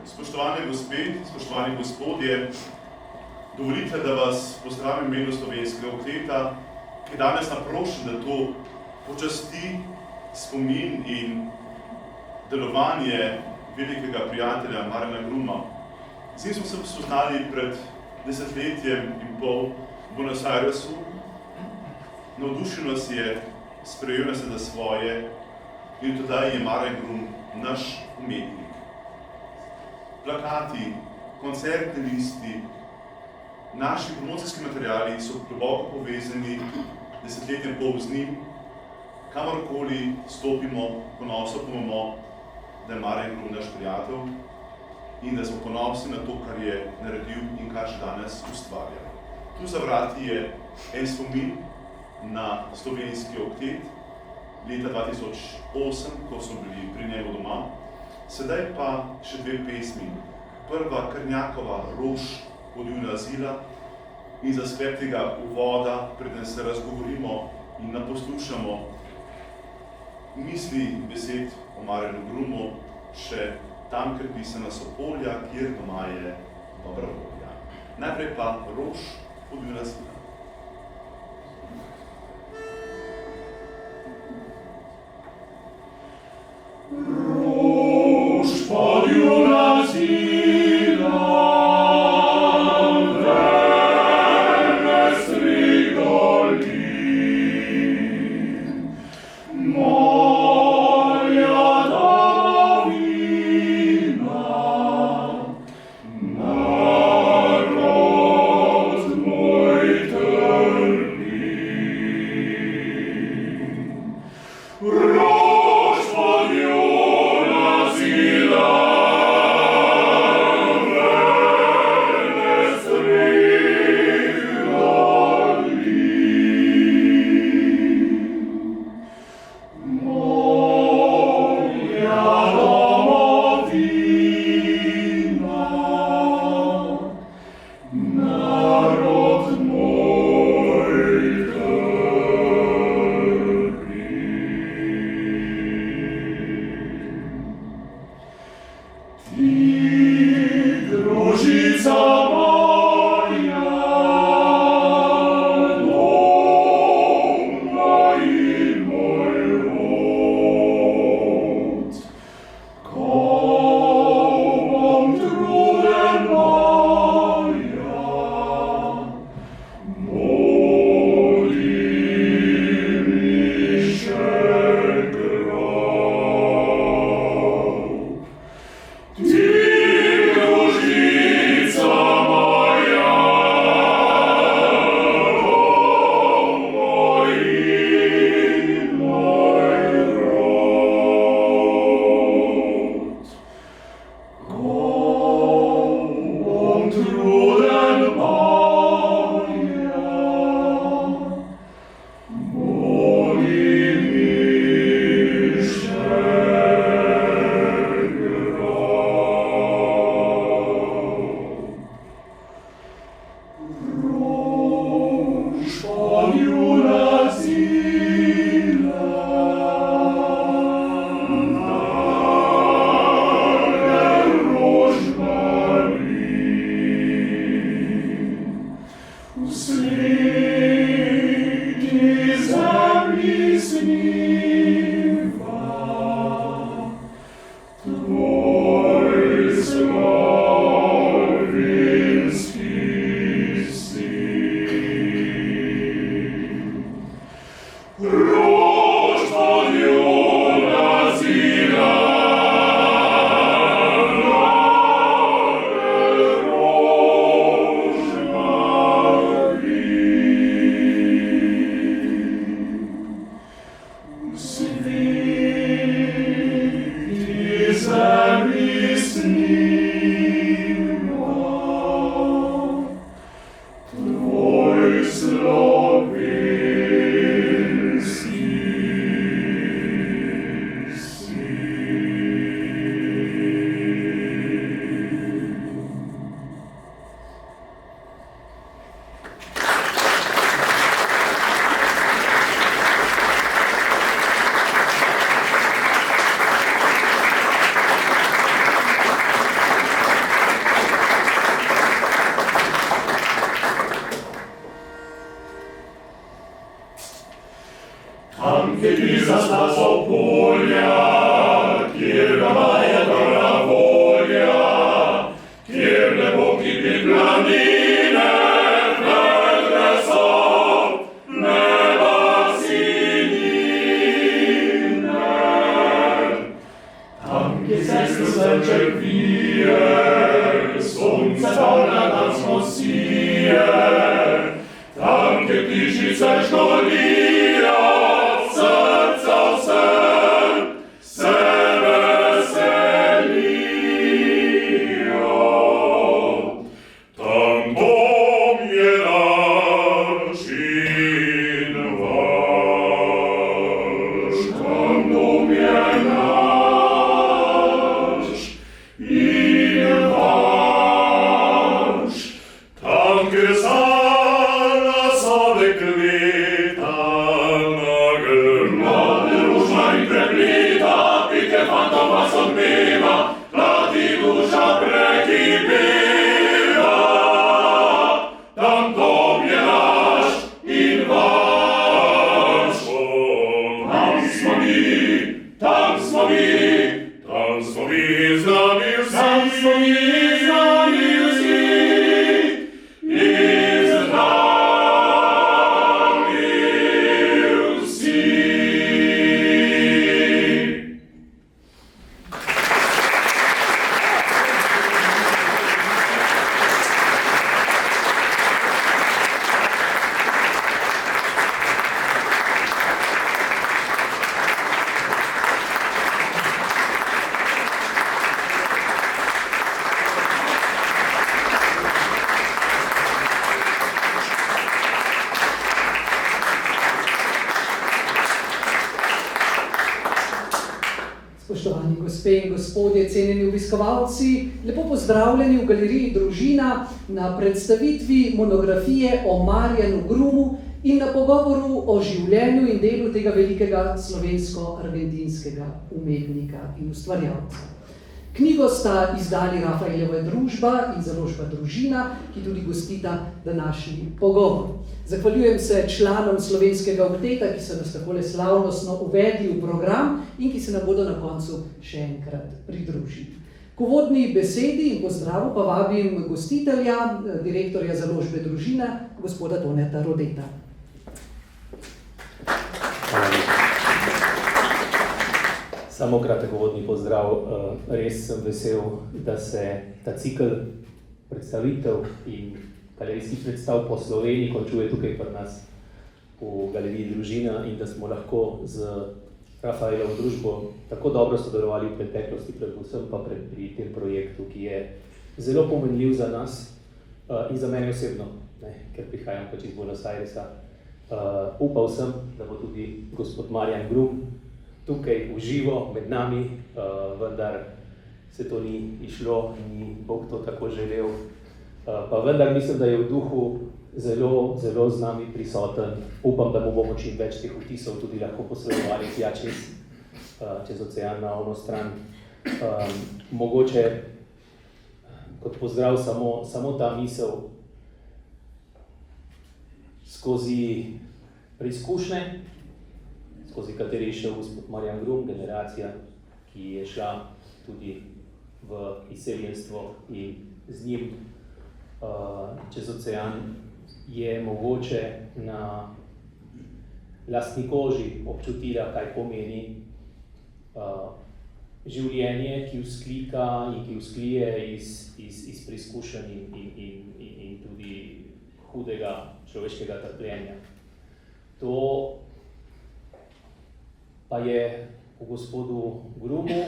Spoštovane gospe, spoštovani gospodje, dovolite, da vas pozdravim v imenu slovenskega okteta, ki je danes naprošen, da to počasti spomin in delovanje velikega prijatelja Marjana Gruma. Z njim smo se spoznali pred 10 in pol v Buenos Airesu. Navdušil nas je, sprejel nas je za svoje in tedaj je Marjan Grum naš umetnik. Plakati, koncertni listi, naši promocijski materiali so globoko povezani 10 in pol z njim. Kamorkoli stopimo, ponosno povemo, da je Marjan Grum naš prijatelj in da smo ponosni na to, kar je naredil in kar še danes ustvarja. Tu za vrati je en spomin na slovenski oktet leta 2008, ko smo bili pri njemu doma. Sedaj pa še dve pesmi. Prva Krnjakova Rož od Juna Azila in za sklep tega uvoda, preden se razgovorimo in naposlušamo misli in besed o Marjanu Grumu, še tam, ker pisana so polja, kjer doma je dobra volja. Najprej pa Rož od Juna Azila. Rož pod Juna Azila, verne strih dolin, moja domovina, narod moj trpi. Rož pod Juna Azila, verne strih dolin, moja domovina, narod moj trpi. Ti, družica moja, dom moj in moj rod, ko bom truden moja, bodi mi še grob. Ti, družica moja, dom moj in moj rod, ko bom truden moja, bodi mi še Rož pod Juna Azila, narod rož Marin, Krasna so polja, kjer navaja dobra volja, kjer nebo kipi planine, vedre so neba sinine. Tam, kjer sestro srček vije, sonce polna nas mosije, tam, kjer tišice žgolijo, srca vsem se veselijo. Tam dom je naš in vaš, tam dom je naš in vaš, tam, kjer zala so dekleta, nagrade ružna in prepleta, pike fantom vas odmeva, plati duša prekipeva. Tam dom je naš in vaš, tam smo mi, tam smo mi, tam smo mi z nami vsi, tam smo mi z nami vsi, in z nami vsi. Spoštovani gospe in gospodje, cenjeni obiskovalci, lepo pozdravljeni v galeriji Družina na predstavitvi monografije o Marjanu Grumu in na pogovoru o življenju in delu tega velikega slovensko-argentinskega umetnika in ustvarjalca. Knjigo sta izdali Rafaelova družba in založba Družina, ki tudi gostita današnji pogovor. Zahvaljujem se članom Slovenskega okteta, ki so nas takole slavnostno uvedli v program in ki se nam bodo na koncu še enkrat pridružili. K uvodni besedi in pozdravu pa vabim gostitelja, direktorja založbe Družina, gospoda Toneta Rodeta. Samo kratek uvodni pozdrav. Res sem vesel, da se ta cikel predstavitev in galerijskih predstav po Sloveniji končuje tukaj pri nas v galeriji Družina in da smo lahko z Rafaelovo družbo tako dobro sodelovali v preteklosti, predvsem pa pri tem projektu, ki je zelo pomenljiv za nas in za mene osebno, ker prihajam pač iz Buenos Airesa. Upal sem, da bo tudi gospod Marjan Grum tukaj v živo med nami, vendar se to ni išlo, ni Bog to tako želel. Pa vendar mislim, da je v duhu zelo, zelo z nami prisoten. Upam, da bomo čim več teh vtisov tudi lahko posredovali tja čez ocean na ono stran. Mogoče kot pozdrav samo ta misel skozi preizkušnje, skozi kateri je šel gospod Marjan Grum, generacija, ki je šla tudi v izseljenstvo in z njim čez ocean, je mogoče na lastni koži občutila, kaj pomeni življenje, ki vzklika in ki vzklije iz preizkušenj in tudi hudega človeškega trpljenja. To pa je v gospodu Grumu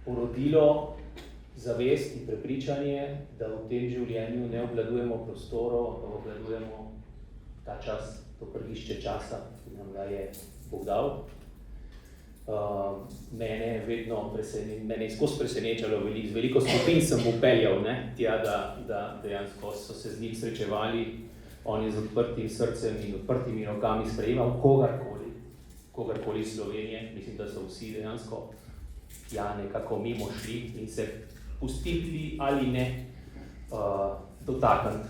porodilo zavest in prepričanje, da v tem življenju ne obvladujemo prostorov, da obvladujemo ta čas, to prgišče časa, ki nam ga je Bog dal. Mene je skozi presenečalo, z veliko skupin sem upeljal tja, da dejansko so se z njim srečevali, on je z odprtim srcem in odprtimi rokami sprejemal kogarkoli iz Slovenije. Mislim, da so vsi dejansko nekako mimo šli in se pustili ali ne dotakniti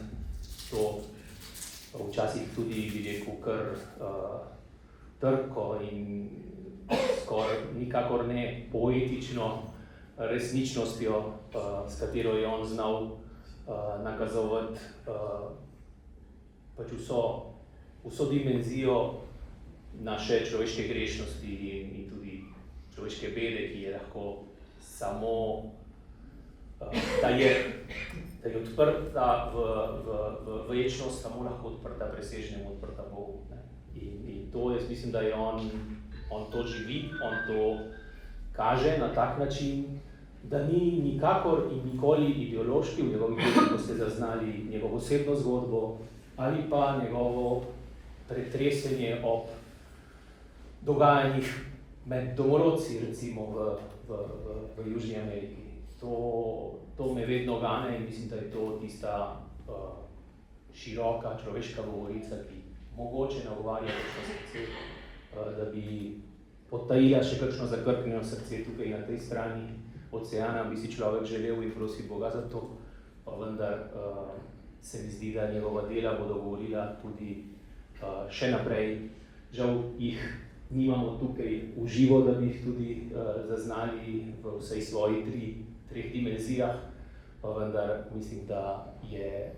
to, včasih tudi bi rekel kar trko in skoraj nikakor ne poetično resničnostjo, s katero je on znal nakazovati pač vso dimenzijo naše človeške grešnosti in tudi človeške bede, ki je lahko samo, da je odprta v večnost, samo lahko odprta presežnemu, odprta Bogu. In to jaz mislim, da je on to živi, on to kaže na tak način, da ni nikakor in nikoli ideološki v njegovih delih, ko ste zaznali njegovo osebno zgodbo ali pa njegovo pretresenje ob dogajanjih med domorodci, recimo v Južni Ameriki. To me vedno gane in mislim, da je to tista široka človeška govorica, ki mogoče nagovarja kakšno srce, da bi potajila še kakšno zakrknjeno srce tukaj na tej strani oceana, bi si človek želel in prosil Boga za to, pa vendar se mi zdi, da njegova dela bodo govorila tudi še naprej. Žal jih nimamo tukaj v živo, da bi jih tudi zaznali v vsej svoji treh dimenzijah, pa vendar mislim, da je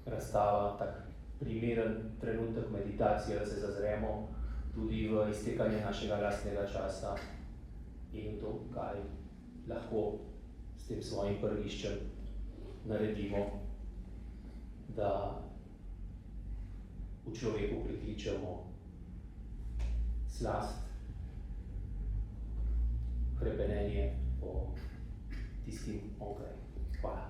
razstava tak primeren trenutek meditacije, da se zazremo tudi v iztekanje našega lastnega časa in to, kaj lahko s tem svojim prviščem naredimo, da v človeku prikličemo slast, hrepenenje po tistim onkraj. Hvala.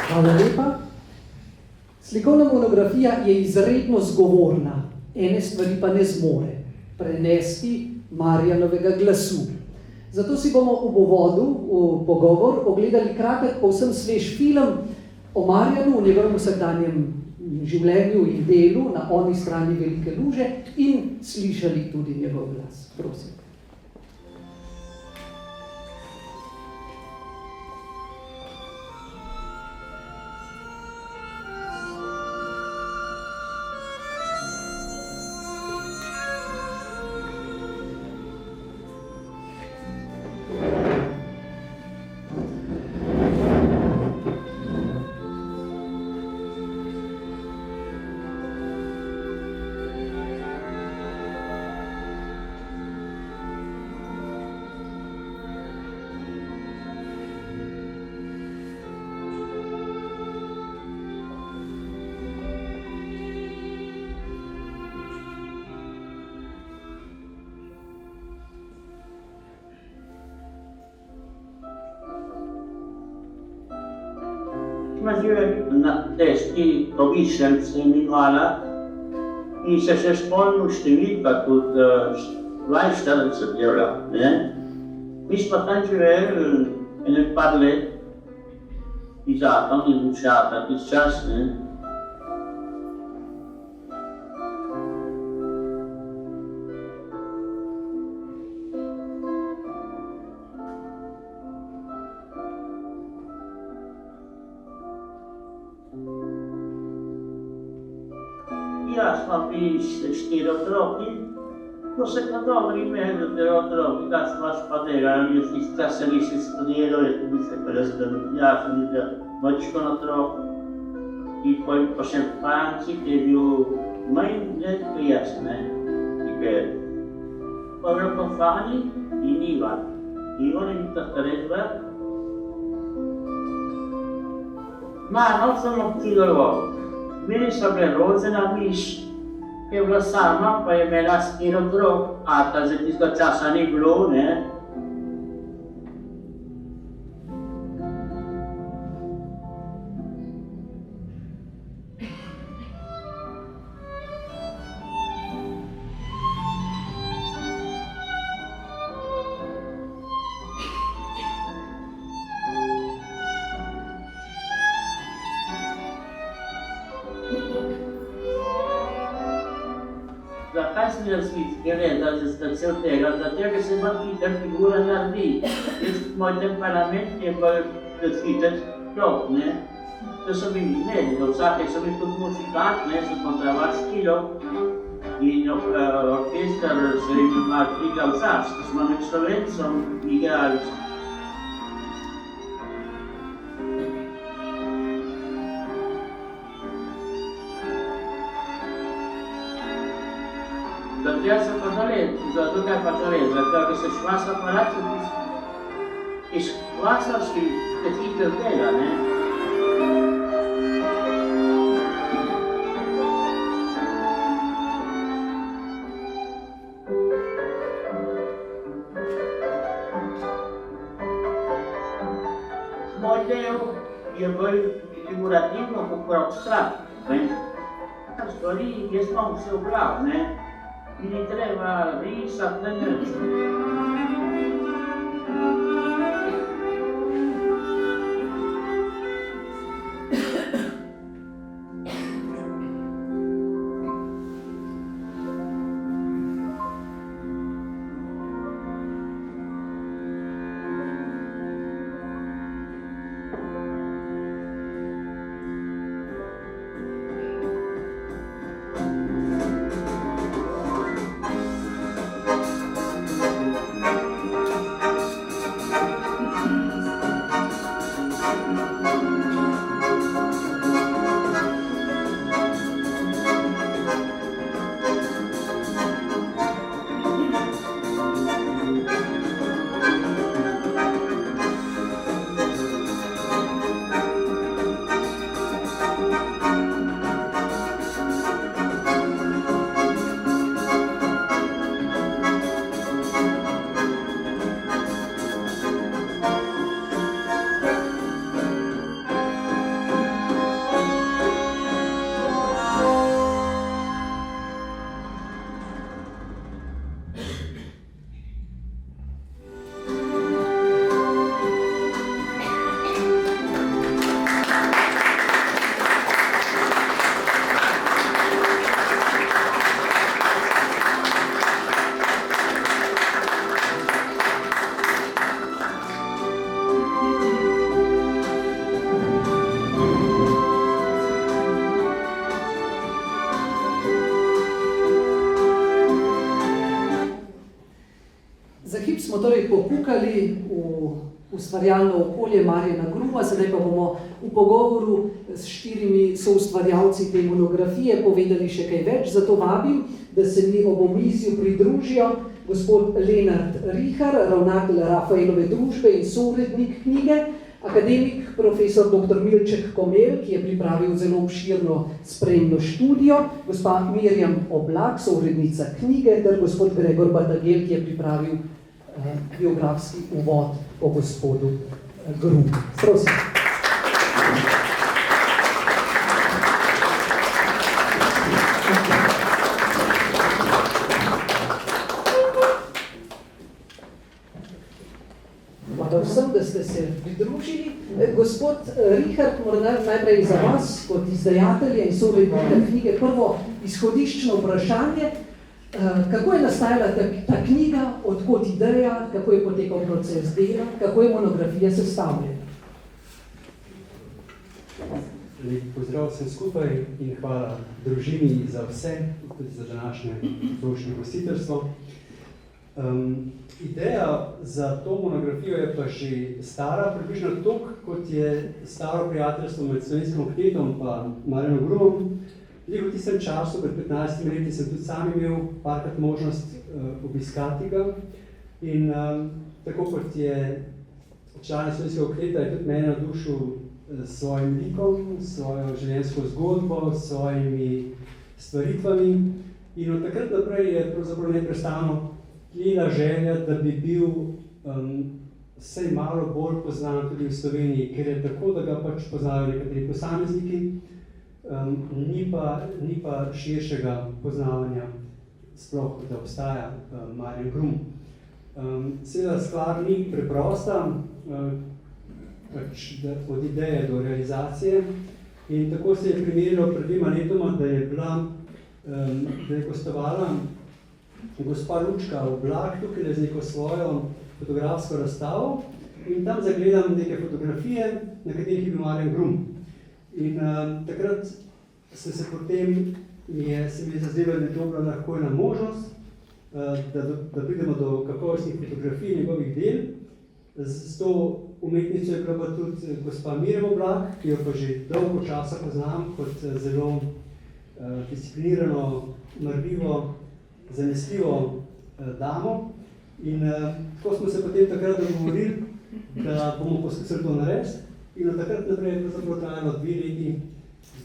Hvala lepa. Slikovna monografija je izredno zgovorna, ene stvari pa ne zmore prenesti Marjanovega glasu. Zato si bomo v uvodu, v pogovor, ogledali kratek, povsem svež film o Marjanu, v njegovem vsakdanjem življenju in delu na oni strani Velike luže in slišali tudi njegov glas. Prosim. Žive na deski povišence imala in se še spomnil številka tudi 42 je bila, ne? Mi smo tam živeli ene par let iz Atom, iz Vučata, iz čas, ne? Ja smo bili 4 otroki, to se pa dobro imeli, da otroki, da smo špadirali, da se nisi studirali, da se prezdali, ja sem videl mačko na otrok. In pa še Franci, ki je bil manj prijazn, ne, Iber. Pa je pa Fani in Ivan. Ivan je bil tako redva. Mano sem občudoval. Meni so bile rodzena miš, ki je bila sama, pa je imela 4 otrok, a ta za tistega časa ni bilo, ne. Zakaj sem jaz gledal za cel tega? Zato se bolj hiter figura naredi. Moj temperament je bolj hiter sklop, ne? da so mi imeli, da vsake so mi tudi muzikant, ne, so kontrabas kilov in orkester so jim malo igal zas, da smo med Slovencem igrali. Jaz sem pa zalet, zato kaj pa zalet, zato ker se švasa aparacija iz švasarskih tehniker dela, ne? Moj del je bolj figurativno kot abstrakt, ne? Stvari, jaz imam vse v glav, ne? In ni treba risati, ne nič. Smo torej pokukali v ustvarjalno okolje Marjana Gruma, sedaj pa bomo v pogovoru s 4 soustvarjalci te monografije povedali še kaj več, zato vabim, da se mi ob omizju pridružijo gospod Lenart Rihar, ravnatelj Rafaelove družbe in sourednik knjige, akademik profesor dr. Milček Komel, ki je pripravil zelo obširno spremno študijo, gospa Mirjam Oblak, sourednica knjige, ter gospod Gregor Batagel, ki je pripravil biografski uvod po gospodu Grumu. Prosim. Hvala vsem, da ste se pridružili. Gospod Richard, morda najprej za vas, kot izdajatelja in sourednika knjige, prvo izhodiščno vprašanje. Kako je nastajala ta knjiga, odkot ideja, kako je potekal proces dela, kako je monografija sestavljena? Lep pozdrav vsem skupaj in hvala družini za vse, tudi za današnje družno gostiteljstvo. Ideja za to monografijo je pa že stara, približno toliko, kot je staro prijateljstvo med Slovenskim oktetom pa Marjanom Grumom. V tistem času, pred 15 leti, sem tudi sam imel parkrat možnost obiskati ga in tako kot je član Slovenskega okteta, je tudi mene navdušil s svojim likom, svojo življenjsko zgodbo, s svojimi stvaritvami in od takrat naprej je pravzaprav neprestano tlila želja, da bi bil vsaj malo bolj poznan tudi v Sloveniji, ker je tako, da ga pač poznajo nekateri posamezniki, ni pa širšega poznavanja sploh, da obstaja Marjan Grum. Seveda stvar ni preprosta, od ideje do realizacije in tako se je primerilo pred 2 letoma, da je gostovala gospa Lučka Oblak tukaj z neko svojo fotografsko razstavo in tam zagledam neke fotografije, na katerih je bil Marjan Grum. In takrat se potem se mi je zazdelo, da je to bila lahko ena možnost, da pridemo do kakovostnih fotografij njegovih del. S to umetnico je bila pa tudi gospa Mirjam Oblak, ki jo pa že dolgo časa poznam kot zelo disciplinirano, marljivo, zanesljivo damo. In tako smo se potem takrat dogovorili, da bomo poskusili to narediti. In od takrat naprej je pravzaprav trajalo 2 leti,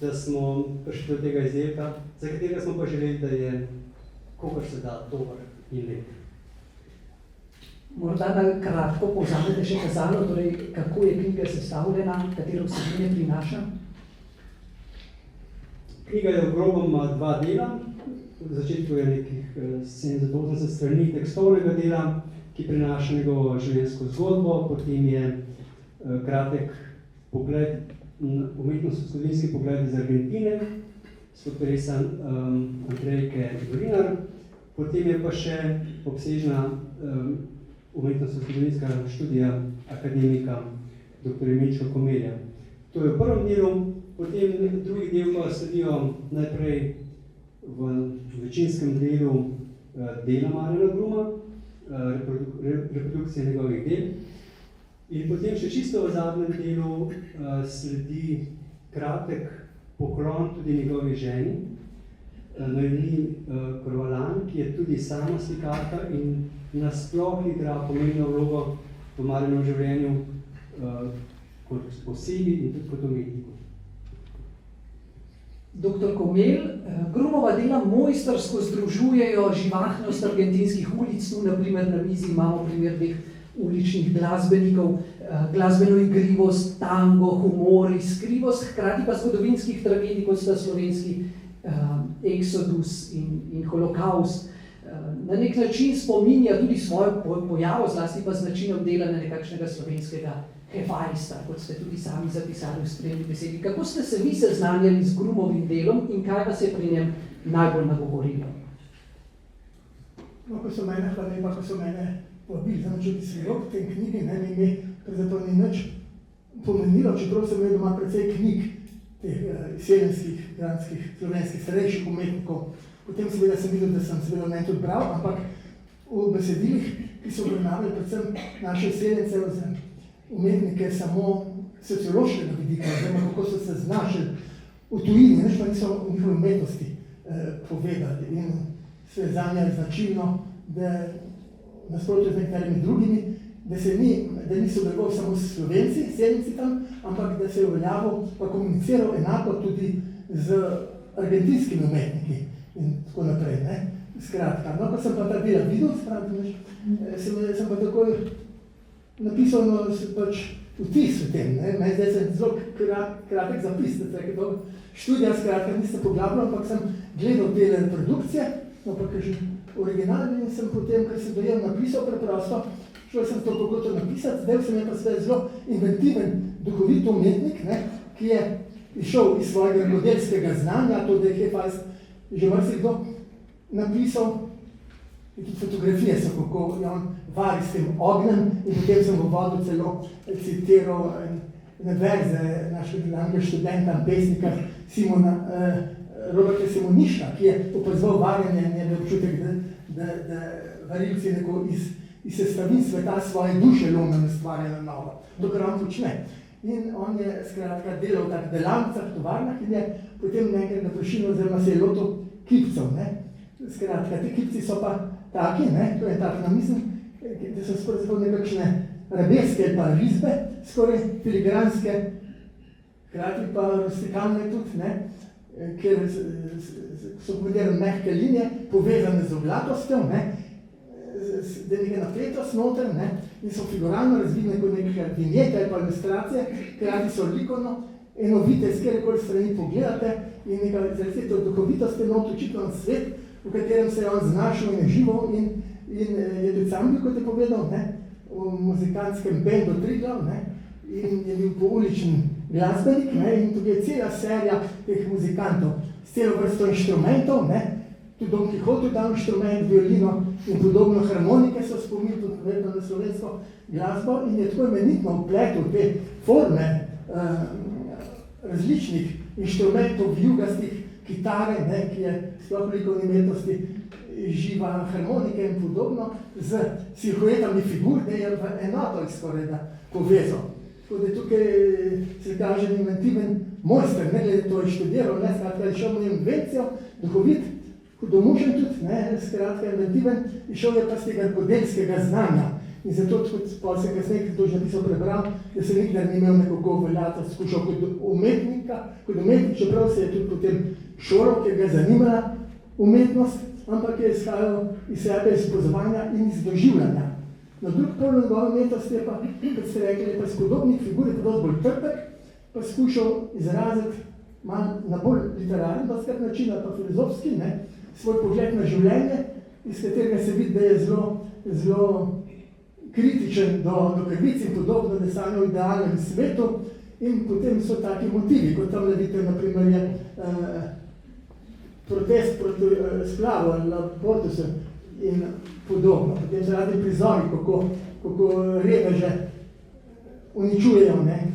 da smo prišli do tega izdelka, za katerega smo pa želeli, da je kogar se da dober in lep. Morda na kratko povzamete še kazalo, torej kako je knjiga sestavljena, katero vsebine prinaša? Knjiga je v grobem 2 dela. V začetku je nekih 70-80 strani tekstovnega dela, ki prinaša njegovo življenjsko zgodbo, potem je kratek pogled, umetnostno-zgodovinski pogled iz Argentine, sotoresan Andrejke Dolinar, potem je pa še obsežna umetnostno-zgodovinska študija akademika dr. Emilčka Komelja. To je v prvem delu, potem drugi del pa sledijo najprej v večinskem delu dela Marjana Gruma, reprodukcije njegovih del. In potem še čisto v zadnjem delu sledi kratek poklon tudi njegovi ženi, Noemi Korvalan, ki je tudi sama slikarka in nasploh igra pomembno vlogo v Marjanovem življenju kot osebi in tudi kot umetniku. Dr. Komel, Grumova dela mojstrsko združujejo živahnost argentinskih ulic, tu naprimer na mizi imamo primer 2 uličnih glasbenikov, glasbeno igrivost, tango, humor, iskrivost, hkrati pa zgodovinskih tragedij, kot sta slovenski Exodus in Holokaust. Na nek način spominja tudi svojo pojavo, zlasti pa z načinom dela na nekakšnega slovenskega hefajsta, kot ste tudi sami zapisali v spremni besedi. Kako ste se vi seznanjali z Grumovim delom in kaj vas je pri njem najbolj nagovorilo? No, ko so mene povabili za načuti svojog v tem knjigi, mi pravzaprav ni nič pomenilo, čeprav sem imel doma precej knjig teh selenskih, granskih, slovenskih, starejših umetnikov. Potem seveda sem videl, da sem seveda ne tudi bral, ampak v besedilih, ki so obravnavali predvsem naše selence oziroma umetnike samo sociološkega vidika, oziroma kako so se znašli v tujini, nič pa niso v njihovi umetnosti povedali. In se je zanje značilno, da nasprotno z nekaterimi drugimi, da niso bili samo Slovenci, seljenci tam, ampak da se je uveljavil pa komuniciral enako tudi z argentinskimi umetniki in tako naprej. Skratka, no, ko sem pa ta dela videl, sem pa takoj napisal pač vtis v tem. Meni zdaj sem zelo kratek zapis, da je to študija, skratka, niste poglabljal, ampak sem gledal te reprodukcije, no pa že originalni in sem potem, ker sem dojel napisal preprosto, šel sem to pogotovo napisati, zdaj sem je pa sedaj zelo inventiven, duhovit umetnik, ki je išel iz svojega modelskega znanja, to, da je hefajst že marsikdo napisal, in tudi fotografije so, kako je on vari s tem ognjem in potem sem v vodu celo citiral verze našega študenta, pesnika Simona Roberta Simoniša, ki je opazoval varjanje in je imel občutek, da varilci neko iz sestavin sveta svoje duše lomeno stvarjajo novo. To, kar on počne. In on je skratka delal v tak delavnicah, tovarnah in je potem nekaj naprašil oziroma se je lotil kipcev. Skratka, ti kipci so pa taki, to je tak namisel, da so skoraj nekakšne rabeske ali pa risbe, skoraj filigranske, hkrati pa rustikalne tudi, ker so povedali mehke linije, povezane z oglatostjo, da je nekaj napetost noter, in so figuralno razvidne kot nekaj vinjete ali pa ilustracije, hkrati so likovno enovite, s kjerkoli strani pogledate in nekaj izrazite duhovitosti not očitno na svet, v katerem se je on znašel in je žival in je tudi sam bil, kot je povedal, v muzikantskem bendu Triglav, in je bil pouličen glasbenik, in tudi je cela serija teh muzikantov s celo vrsto inštrumentov, tudi Don Quixote dal inštrument, violino in podobno harmonike so spomnili tudi verjetno na slovensko glasbo in je tako imenitno vpletel te forme različnih inštrumentov, vijugastih, kitare, ne, ki je sploh v likovni umetnosti živa, harmonike in podobno, z silhuetami figur, da je v enoto jih skoraj da povezal. Tako da tukaj se kaže inventiven mojster, ne glede to je študiral, ne, skratka, je šel mu invencijo, duhovit, hudomužen tudi, ne, skratka, inventiven, išel je pa z tega rokodelskega znanja. In zato, kot sem kasneje to že napisal prebral, da se nikdar ni imel nekoga uveljavljati, skušal kot umetnik, čeprav se je tudi potem šolal, ker ga je zanimala umetnost, ampak je izhajal iz sebe izpozovanja in iz doživljanja. Na drug pol njegove umetnosti je pa, kot ste rekli, je pa iz podobnih figur, je pa dosti bolj trpek, pa skušal izraziti malo na bolj literarni način, pa filozofski, ne, svoj pogled na življenje, iz katerega se vidi, da je zelo kritičen do krivic in podobno, da sanja v idealnem svetu, in potem so taki motivi, kot tam vidite, naprimer je protest proti splavu ali abortusu in podobno. Potem se radi prizori, kako reveže uničujejo, ne,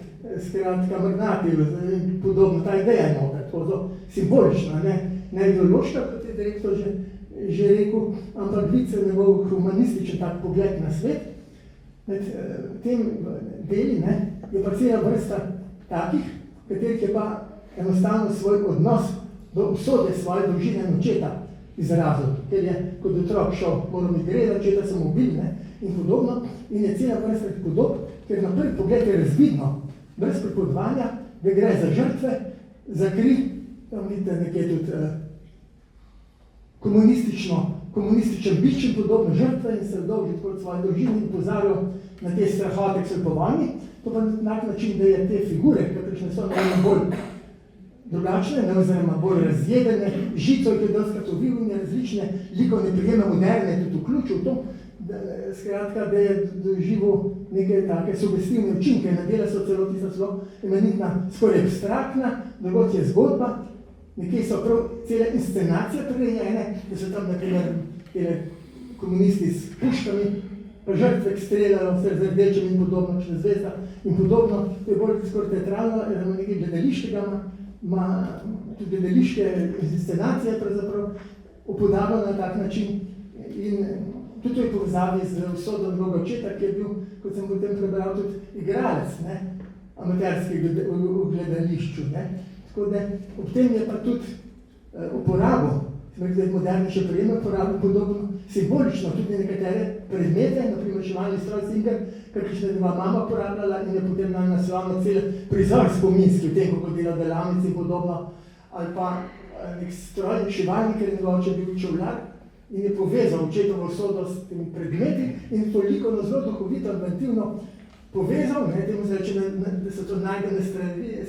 skratka, magnati in podobno. Ta ideja je noter, tako simbolična, ne ideološka, kot je direktor že rekel, ampak vidi se njegov humanističen tak pogled na svet. Med tem deli, ne, je pa cela vrsta takih, katerih je pa enostavno svoj odnos do usode svoje družine in očeta izrazil, ker je kot otrok šel, moram izgledati, očeta sem ubil, ne, in podobno, in je cela vrsta podob, ker na prvi pogled je razvidno, brez pripovedovanja, da gre za žrtve, za kri, tam vidite nekje tudi komunističen bič in podobno žrtve in se dolži kot svoje družine in pozarjajo na te strahote k svetovani. To pa na način, da je te figure, kakršne so bolj drugačne, oziroma bolj razjedene, žico, ki je doskrat ovil in različne likovne prijeme moderne, tudi vključil to, skratka, da je doživel neke take sugestivne učinke. Na dela so celo tista imenitna, skoraj abstraktna, drugod je zgodba, nekje so prav cele inscenacije prirejene, da so tam, naprimer, komunisti s puškami, pa žrtve, ki streljajo vse z rdečem in podobno, čez zvezda in podobno. To je bolj skoraj teatralno, nekaj gledališkega, ima tudi gledališke inscenacije pravzaprav upodabljeno na tak način. In tudi to je povezavi z usodo njegovega očeta, ki je bil, kot sem potem prebral, tudi igralec, ne, amaterski v gledališču, ne. Tako da ob tem je pa tudi uporabo, modernejše prijeme uporabo podobno simbolično, tudi nekatere predmete, naprimer šivalni stroj Singer, kakšne je mama uporabljala in je potem nam naslovno cel prizor spominski v tem, kako dela delavnici in podobno, ali pa nek stroj, šivalnik, ker je negoče bil čevljar in je povezal očetovo usodo s temi predmeti in toliko zelo duhovito, inventivno povezal, ne, temu se reče, da so to najdene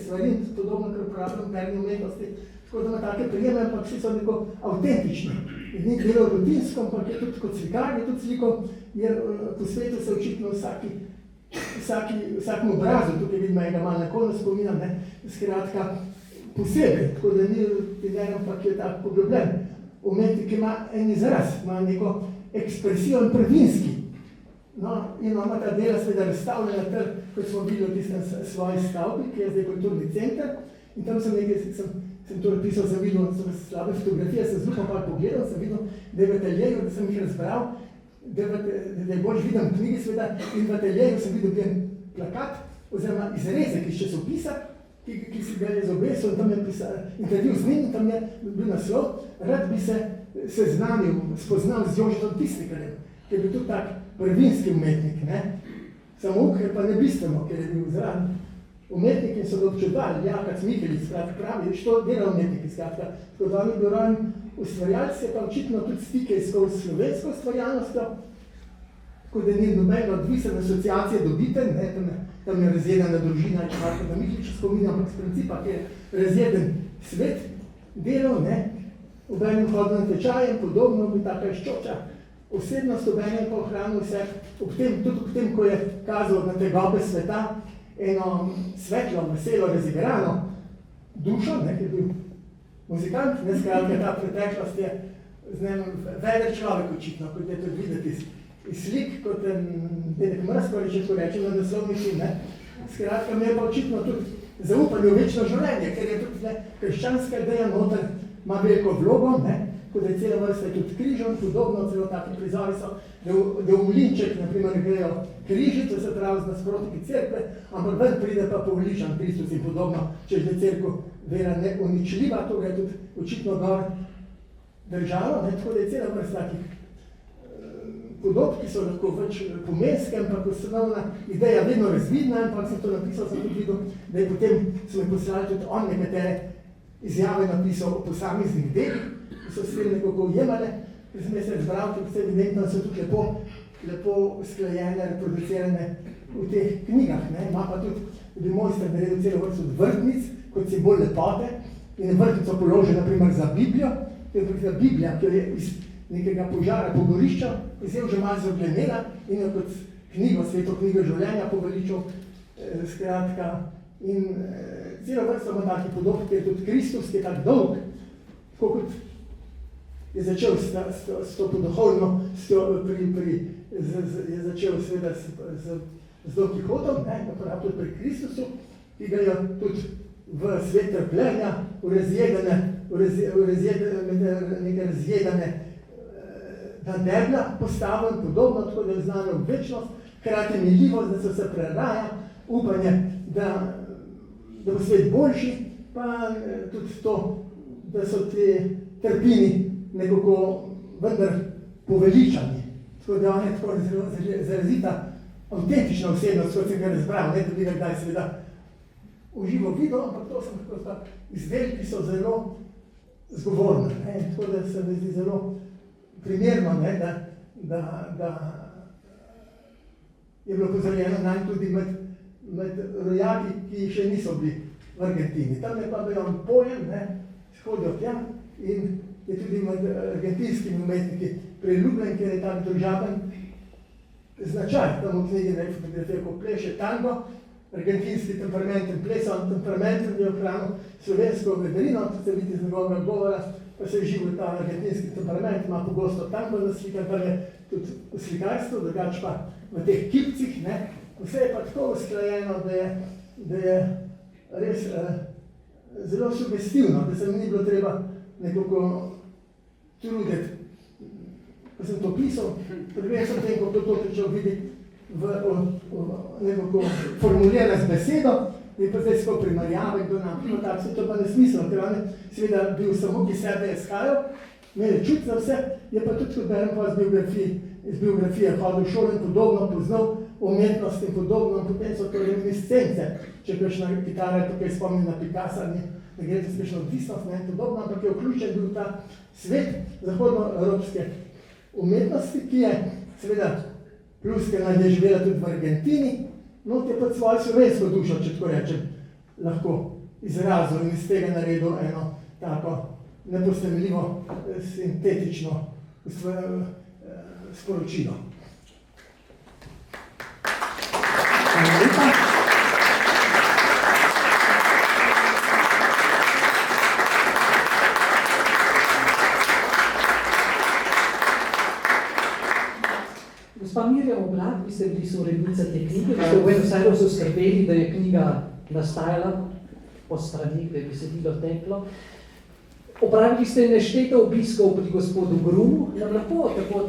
stvari, podobno, kar uporabljam v perni umetnosti, tako da ima take prijeme, ampak vsi so neko avtentični. In ni delo rutinsko, ampak je tudi kot slikar, je tudi sliko, jer po svetu se očitno vsakem obrazu, tukaj vidim, ga malo nakolno spominjam, ne, skratka, posebej, tako da ni rutiner, ampak je tak poglobljen. Umetnik ima en izraz, ima neko ekspresijo in prvinski. No, in imamo ta dela seveda razstavljena ter, kot smo bili v tistem svoji stavbi, ki je zdaj kulturni center, in tam sem nekaj, sem to napisal, sem videl, so slabe fotografije, sem zelo malo pogledal, sem videl, da je v ateljeju, da sem jih razbral, da je bolj viden v knjigi seveda, in v ateljeju sem videl en plakat, oziroma izrezek iz časopisa, ki si ga je zobesil, in tam je intervju z njim, in tam je bil naslov, rad bi se seznanil, spoznal z Jožetom Tisnikarjem, ki je bil tudi tak prvinski umetnik, ne? Samo ker pa ne bistveno, ker je bil zraven umetnik in so ga občudali, Jakac Mihelic, skratka pravi, što dela umetniki, skratka, tako da on je bil rojen ustvarjalec, je pa očitno tudi stike skozi slovensko ustvarjalnostjo, tako da ni nobena odvisna asociacija dobiten, ne? Tam je razjedena družina, če Marko da Mihelič spominja, ampak z principa, ki je razjeden svet delov, ne? V enem hodnem tečajem, podobno bi taka iščoča osebnost, v enem pa ohranil vse, tudi ob tem, ko je kazal na tegobe sveta, eno svetlo, veselo, razigrano dušo, ki je bil muzikant, skratka, ta preteklost je veder človek očitno, kot je tudi videti iz slik, kot Dedek Mrsko, če tako rečem, na naslovnici, ne. Skratka, me je pa očitno tudi zaupanje v večno življenje, ker je tudi krščanska ideja noter ima veliko vlogo, ne? Kot da je cela vrsta tudi križov, podobno, celo taki prizori so, da v mlinček, na primer, grejo križi, to se pravi z nasprotniki cerkve, ampak ven pride pa poveličan Kristus in podobno, če je cerkev vera neuničljiva, to ga je tudi očitno gor držalo, ne? Tako da je cela vrsta takih podob, ki so lahko več pomenske, ampak osnovna ideja vedno razvidna, ampak sem to napisal, sem tudi videl, da je potem so mi poslali tudi on nekatere izjave napisal o posameznih delih, ki so se nekako ujemale, ker sem jaz razbral, ker vse evidentno so tudi lepo usklajene, reproducirane v teh knjigah. Ne? Ima pa tudi mojster naredil celo vrsto vrtnic, kot simbol lepote, in vrtnico položil naprimer za Biblijo, ker je Biblija, ki je iz nekega požara pogorišča, je že malo zoblenela in jo kot knjigo, sveto knjigo življenja poveličal, skratka, in celo vrsto ima taki podob, ker je tudi Kristus, ki je tak dolg, tako kot je začel s to poduhovno, je začel seveda z Don Kihotom, naprav tudi pri Kristusu, ki ga je tudi v svet trpljenja, v neke razjedane debla postavil in podobno, tako da je znano večnost, hkrati miljivost, da se vse preraja, upanje, da bo svet boljši, pa tudi to, da so te trpini nekako vendar poveličani. Tako da on je tako zelo zarazita, avtentična osebnost, kot sem ga razbral, ne da bi ga kdaj seveda uživo videl, ampak to sem tako izdelki, ki so zelo zgovorni. Tako da se mi zdi zelo primerno, ne, da je bilo pozorjeno nanj tudi med rojaki, ki še niso bili v Argentini. Tam je pa bil on pojem, shodijo tja in je tudi med argentinskimi umetniki priljubljen, ker je tak družaben značaj. Tam v knjigi ne fotografija, ko pleše tango, argentinski temperament in plesan temperament, ki je ohranil slovensko vedarino, to se vidi z njegovega govora, pa se je živel ta argentinski temperament, ima pogosto tango naslikan, kar je tudi v slikarstvu, drugače pa v teh kipcih, ne. Vse je pa tako usklajeno, da je res zelo sugestivno, da se mi ni bilo treba nekako truditi. Ko sem to pisal, prvi sem tem, kako to pričal videti nekako formulirati z besedo, in pa zdajsko primarjave, kdo nam pilo, tako se to pa nesmiselno, ker on je seveda bil samo, ki sebe je skajal, imel je čut za vse, je pa tudi, kot berem pa iz biografije, hodil v šolo in podobno, poznal umetnost in podobno, in potem so to reminiscence, če kakšna kitara je tukaj spomni na Picassa, ne gre za spešno odvisnost, ne, podobno, ampak je vključen bil ta svet zahodnoevropske umetnosti, ki je seveda plus, ker naj je živela tudi v Argentini, no, je pa svojo slovensko dušo, če tako rečem, lahko izrazil in iz tega naredil eno tako nepostavljivo, sintetično sporočilo. Hvala lepa. Gospa Mirjam Oblak, vi ste bili sourednica te knjige, vi ste v Buenos Airesu skrbeli, da je knjiga nastajala po strani, da je besedilo teklo. Opravili ste nešteto obiskov pri gospodu Grumu, nam lahko tako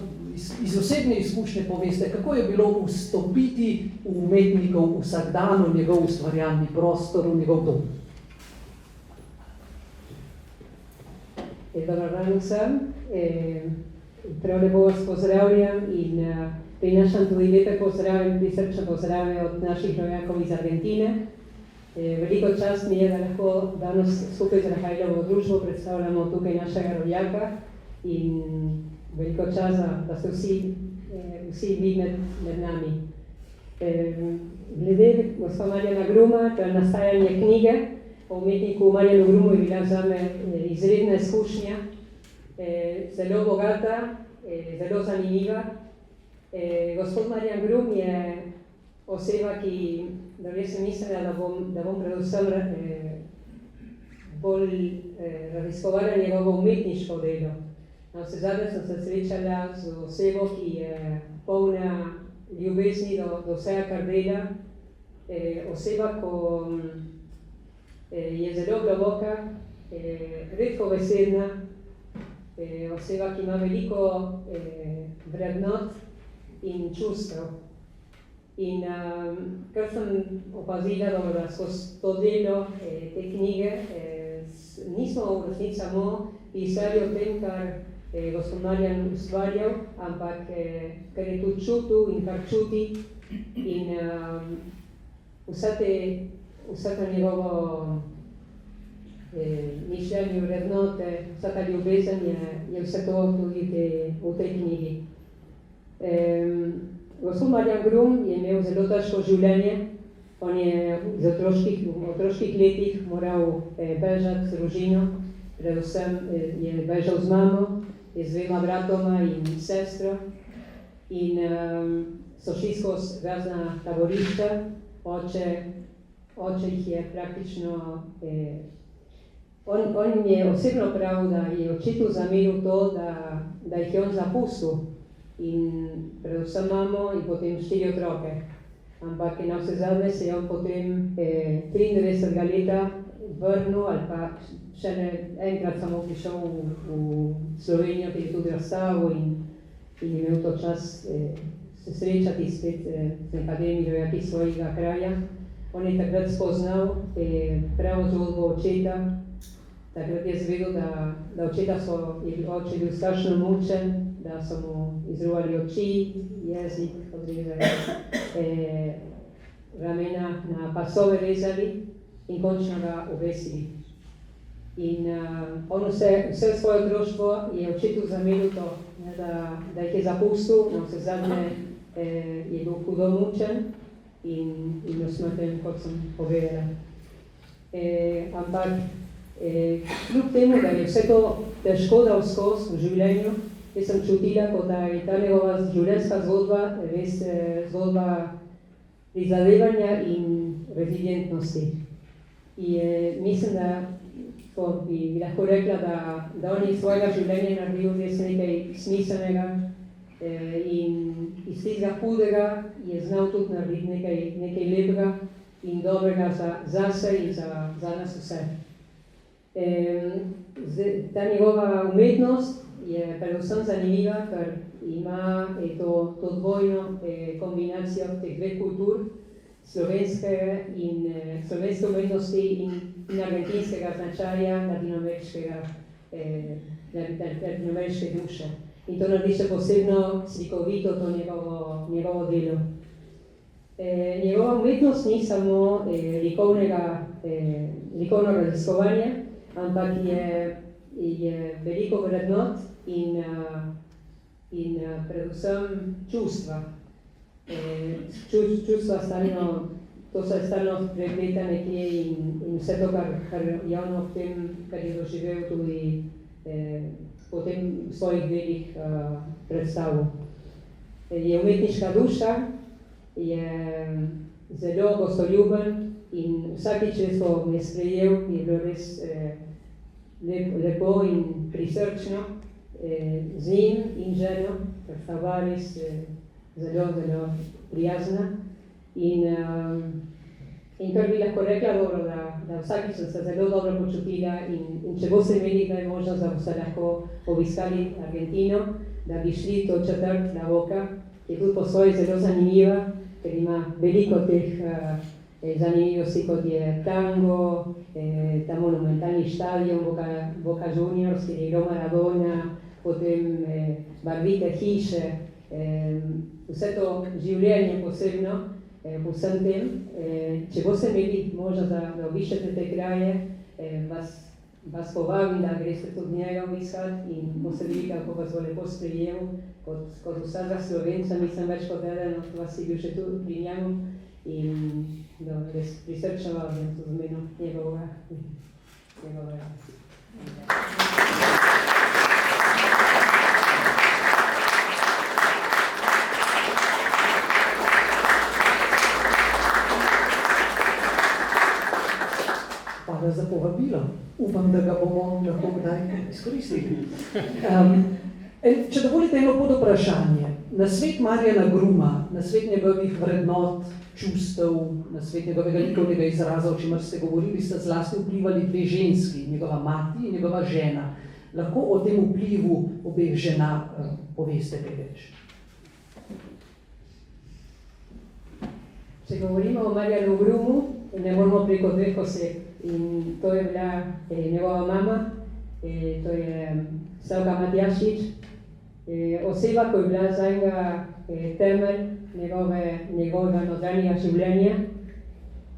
iz osebne izkušnje poveste, kako je bilo vstopiti v umetnikov vsakdan, v njegov ustvarjalni prostor, v njegov dom. Dobar dan vsem. Prav lepo vas pozdravljam in prinašam tudi lepe pozdravljam, prisrčne pozdravljam od naših rojakov iz Argentine. Veliko čast mi je, da lahko danes skupaj z Rahajlovo družbo predstavljamo tukaj našega rojaka in veliko čast, da ste vsi vi med nami. Glede gospa Marjana Gruma, to je nastajanje knjige o umetniku Marjanu Grumu, je bila zame izredna izkušnja, zelo bogata, zelo zanimiva. Gospod Marjan Grum je oseba, ki da res sem mislila, da bom predvsem bolj raziskovala njegovo umetniško delo. Na vse zadnje sem se srečala z osebo, ki je polna ljubezni do vsega, kar dela. Oseba, je zelo globoka, redko besedna, oseba, ki ima veliko vrednot in čustev. In kar sem opazila, da skozi to delo te knjige nismo v resnici samo pisali o tem, kar gospod Marjan ustvarjal, ampak kar je tudi čutil in kar čuti. In vsa ta njegovo mišljenje, vrednote, vsa ta ljubezen je vse to tudi v tej knjigi. Gospod Marjan Grum je imel zelo težko življenje. On je v otroških letih moral bežati z družino, predvsem je bežal z mamo, z 2 bratoma in sestro. In so šli skozi razna taborišča. Oče jih je praktično, on je osebno prav, da je očetu zameril to, da jih je on zapustil. In predvsem mamo in potem 4 otroke. Ampak na vse zadnje se je on potem 93. leta vrnil, ali pa še enkrat samo prišel v Slovenijo, ki je tudi razstavil in imel to čas se srečati spet z nekaterimi rojaki svojega kraja. On je takrat spoznal pravo zgodbo očeta. Takrat je zvedel, da očeta oče bil strašno mučen, da so mu izruvali oči, jezik, odrezali ramena, na pasove rezali in končno ga obesili. In on vse svoje otroštvo je očetu zameril to, da jih je zapustil, na vse zadnje je bil hudo mučen in usmrten, kot sem povedala. Ampak kljub temu, da je vse to težko dal skozi v življenju, jaz sem čutila, kot da je ta njegova življenjska zgodba res zgodba prizadevanja in rezilientnosti. In mislim, da bi lahko rekla, da on je iz svojega življenja naredil res nekaj smiselnega in iz tega hudega je znal tudi narediti nekaj lepega in dobrega za se in za nas vse. Ta njegova umetnost je predvsem zanimiva, ker ima to dvojno kombinacijo teh 2 kultur, slovenske umetnosti in argentinskega značaja latinoameriške duše. In to naredi še posebno slikovito to njegovo delo. Njegova umetnost ni samo likovno raziskovanje, ampak je veliko vrednot in predvsem čustva. Čustva to se stalno prepleta nekje in vse to, kar javno v tem, kar je doživel tudi potem v svojih delih predstavil. Je umetniška duša, je zelo gostoljuben in vsakič, ko me je sprejel, je bilo res lepo in prisrčno z njim in ženo, ker sta oba res zelo prijazna. In kar bi lahko rekla, dobro, da vsakič sem se zelo dobro počutila in če boste imeli kdaj možnost, da boste lahko obiskali Argentino, da bi šli to četrt La Boca, ki je tudi po svoji zelo zanimiva, ker ima veliko teh zanimivosti, kot je tango, ta monumentalni štadion Boca Juniors, kjer je igral Maradona, potem barvite hiše, vse to življenje posebno, po vsem tem. Če boste imeli možnost, da obiščete te kraje, vas povabim, da greste tudi njega obiskati in boste videli, kako vas bo lepo sprejel, kot vsakega Slovenca, mislim več kot eden od vas je bil še tudi pri njemu in res prisrčno vabim v imenu njegovega. Hvala za povabilo. Upam, da ga bomo lahko kdaj izkoristili. Če dovolite eno pod vprašanje. Na svet Marjana Gruma, na svet njegovih vrednot, čustev, na svet njegovega likovnega izraza, o čemer ste govorili, sta zlasti vplivali dve ženski, njegova mati in njegova žena. Lahko o tem vplivu obeh žena poveste kaj več? Če govorimo o Marjanu Grumu, ne moramo preko dveh oseb. In to je bila njegova mama, to je Stavka Matjašič, oseba, ko je bila za njega temelj njegovega notranjega življenja.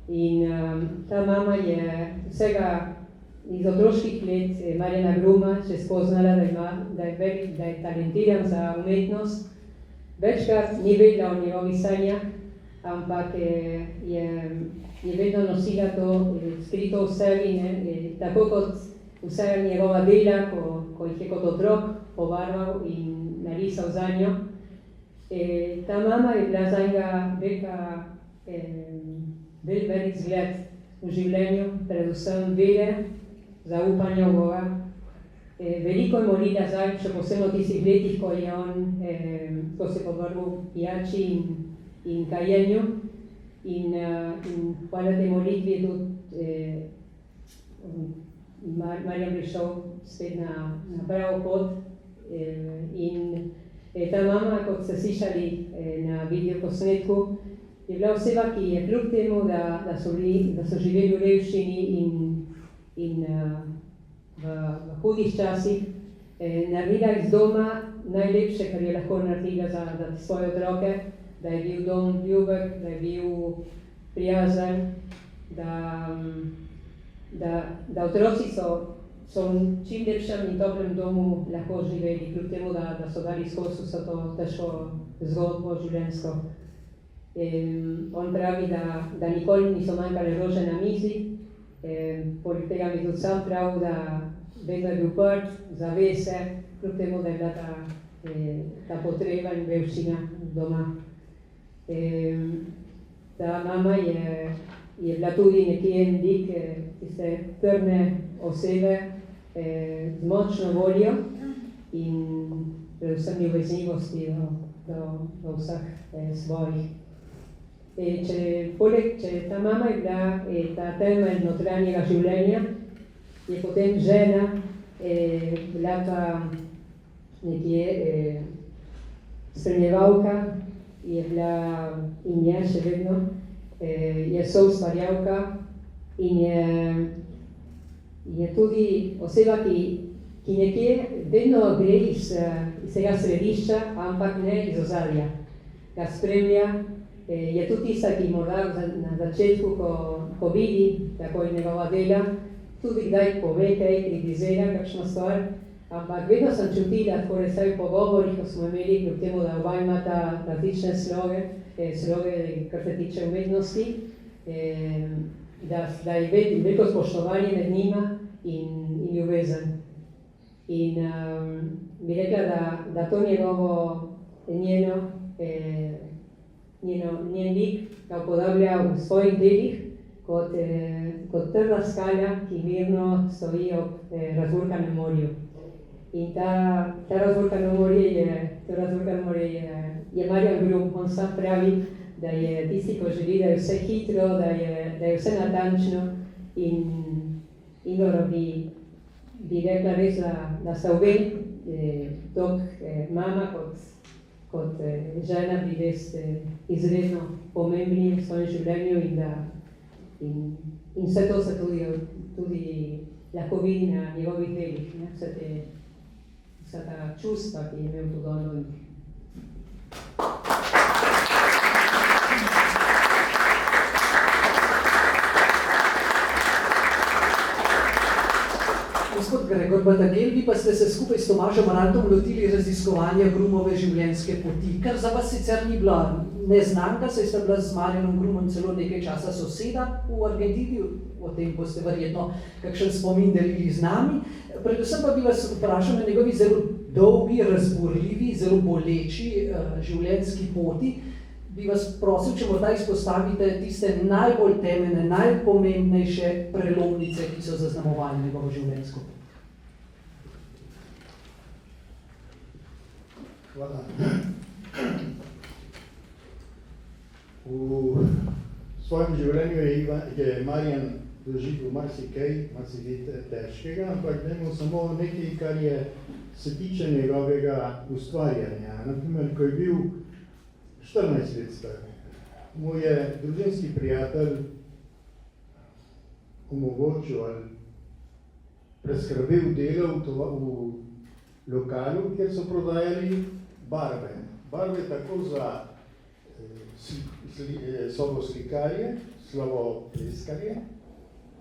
In ta mama je vsega iz otroških let Marjana Gruma še spoznala, da je talentiran za umetnost. Večkrat ni vedela o njegovih sanjah, ampak je vedno nosila to skrito v sebi, tako kot vse njegova dela, ko jih je kot otrok pobarval in narisal za njo. Ta mama je bila za njega velik zgled v življenju, predvsem vere, zaupanja v Boga. Veliko je molila za njo, še posebno v tistih letih, ko se podvrgel pijači in kajenju. In hvala tej molitvi je tudi Marjan prišel spet na pravo pot. In ta mama, kot ste slišali na videoposnetku, je bila oseba, ki je kljub temu, da so živeli v revščini in v hudih časih, naredila iz doma najlepše, kar je lahko naredila za svoje otroke, da je bil dom ljubek, da je bil prijazen, da otroci so v čim lepšem in toplem domu lahko živeli, kljub temu, da so dali skozi vso to težko zgodbo življenjsko. On pravi, da nikoli niso manjkale rože na mizi, poleg tega mi tudi sam pravi, da vedno je bil prt, zavese, kljub temu, da je bila ta potreba in revščina doma. Ta mama je bila tudi nekje en dik, tiste trdne osebe z močno voljo in predvsem ljubeznivosti do vseh svojih. Če ta mama je bila ta temelj notranjega življenja, je potem žena bila pa nekje spremljevalka, je bila in je še vedno, je soustvarjalka in je tudi oseba, ki nekje vedno gre iz tega središča, ampak ne iz ozadja. Ga spremlja, je tudi tista, ki morda na začetku, ko vidi, kako je njegova dela, tudi kdaj pove kaj, kritizira kakšno stvar, ampak vedno sem čutila, tako v pogovorih, ko smo imeli, kljub temu, da oba imata različne sloge, kar se tiče umetnosti, da je veliko spoštovanje med njima in ljubezen. In bi rekla, da to njen lik ga upodablja v svojih delih kot trda skala, ki mirno stoji ob razburkanem morju. In ta razburkano morje je Marjan Grum. On sam pravi, da je tisti, ko želi, da je vse hitro, da je vse natančno in bi rekla res, da sta obe, tako mama kot žena, bi res izredno pomembni v svojem življenju in vse to se tudi lahko vidi na njegovih delih, vsa ta čustva, ki je imel tudi on. Gospod Gregor Badagel, vi pa ste se skupaj s Tomažem Rantom lotili raziskovanja Grumove življenjske poti, kar za vas sicer ni bila neznanka, saj sta bila z Marjanom Grumom celo nekaj časa soseda v Argentini, o tem boste verjetno kakšen spomin delili z nami. Predvsem pa bi vas vprašal na njegovi zelo dolgi, razburljivi, zelo boleči življenjski poti. Bi vas prosil, če morda izpostavite tiste najbolj temeljne, najpomembnejše prelomnice, ki so zaznamovali njegovo življenjsko pot. Hvala. svojem življenju je Marjan doživel marsikaj težkega, ampak dajmo samo nekaj, kar se tiče njegovega ustvarjanja. Naprimer, ko je bil 14 let star, mu je družinski prijatelj omogočil ali preskrbel delo v lokalu, kjer so prodajali barve. Barve tako za soboslikarje, slovopleskarje,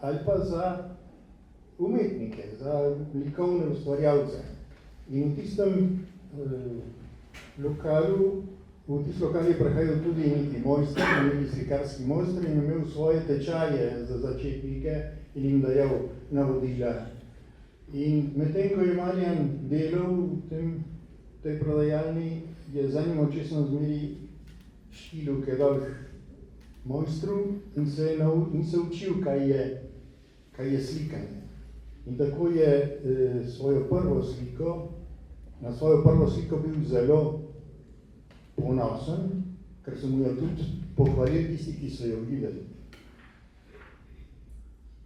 ali pa za umetnike, za likovne ustvarjalce. In v tistem lokalu je prihajal tudi neki mojster, neki slikarski mojster in imel svoje tečaje za začetnike in jim dajal navodila. In medtem, ko je Marjan delal v tej prodajalni, je zanimal čisto zmeri štilu kaj dol mojstru in se učil, kaj je slikanje. In tako je na svojo prvo sliko bil zelo ponosen, ker so mu jo tudi pohvalili tisti, ki so jo videli.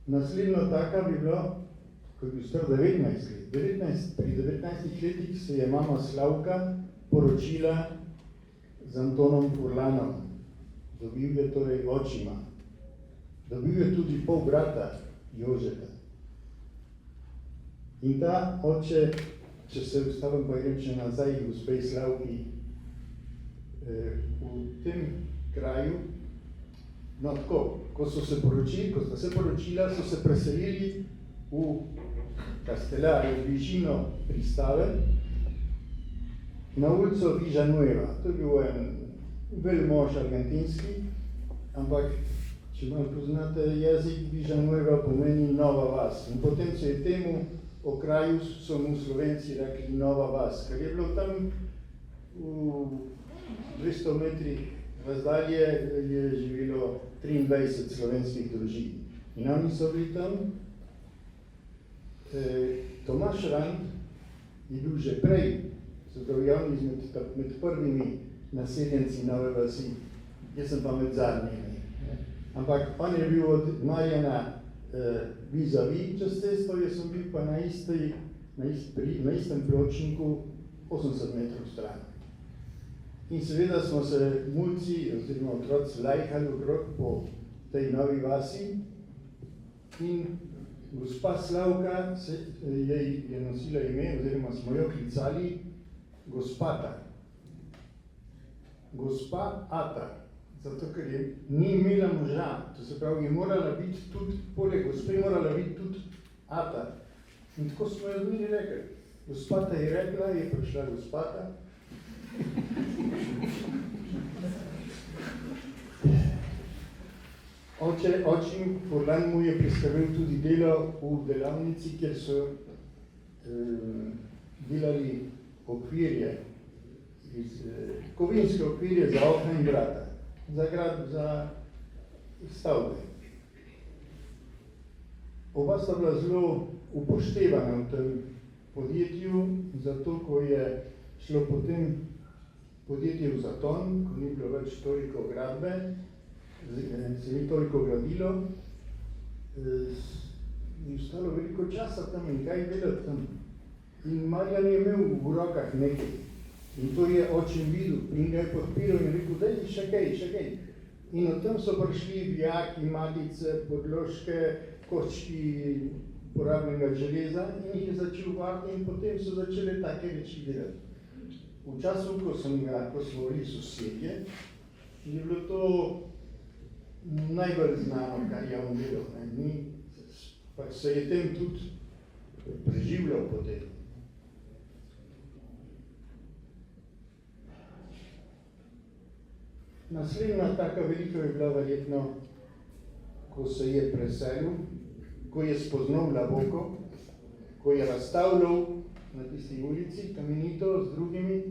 Naslednja taka bi bilo, ko je bil star 19 let. Pri 19 letih se je mama Slavka poročila z Antonom Furlanom. Dobil je torej očima. Dobil je tudi pol brata Jožeta. In ta oče, če se ustavim pa reče nazaj gospej Slavki, v tem kraju, no tako, ko sta se poročila, so se preselili v Castellari, v bližino pristave, na ulico Villanueva. To je bil en velmož argentinski, ampak če malo poznate jezik, Villanueva pomeni nova vas. In potem se je temu okraju, so mu Slovenci rekli Nova vas, ker je bilo tam v 200 metrih razdalje je živelo 23 slovenskih družin. In oni so bili tam. Tomaž Rand je bil že prej, so dojavni med prvimi naseljenci Nove vasi, jaz sem pa med zadnjimi. Ampak on je bil od Marjana vis-a-vis čez cesto, jaz sem bil pa na istem pločniku 80 metrov stran. In seveda smo se mulci, oziroma otroci, lajkali okrog po tej Novi vasi in gospa Slavka je nosila ime, oziroma smo jo klicali Gospata. Gospa Ata, zato ker ni imela moža, to se pravi, je morala biti tudi, poleg gospe morala biti tudi Ata. In tako smo jo zmeri rekli. Gospata je rekla, je prišla Gospata. Očim Furlan mu je priskrbel tudi delo v delavnici, kjer so delali okvirje, kovinske okvirje za okna in vrata, za stavbe. Oba sta bila zelo upoštevana v tem podjetju, zato ko je šlo potem podjetje v zaton, ko ni bilo več toliko gradbe, se ni toliko gradilo, je ostalo veliko časa tam in kaj delati tam. In Marjan je imel v rokah nekaj. In to je očem videl in ga je podpiral in rekel, daj še kaj. In od tam so prišli vijaki, matice, podložke, koščki uporabljenega železa in jih je začel variti in potem so začeli take reči delati. V času, ko smo bili sosedje, je bilo to najbolj znano, kar je on delal. Pa se je tem tudi preživljal potem. Naslednja taka velika je bila verjetno, ko se je preselil, ko je spoznal Laboko, ko je razstavljal na tisti ulici Kamenito z drugimi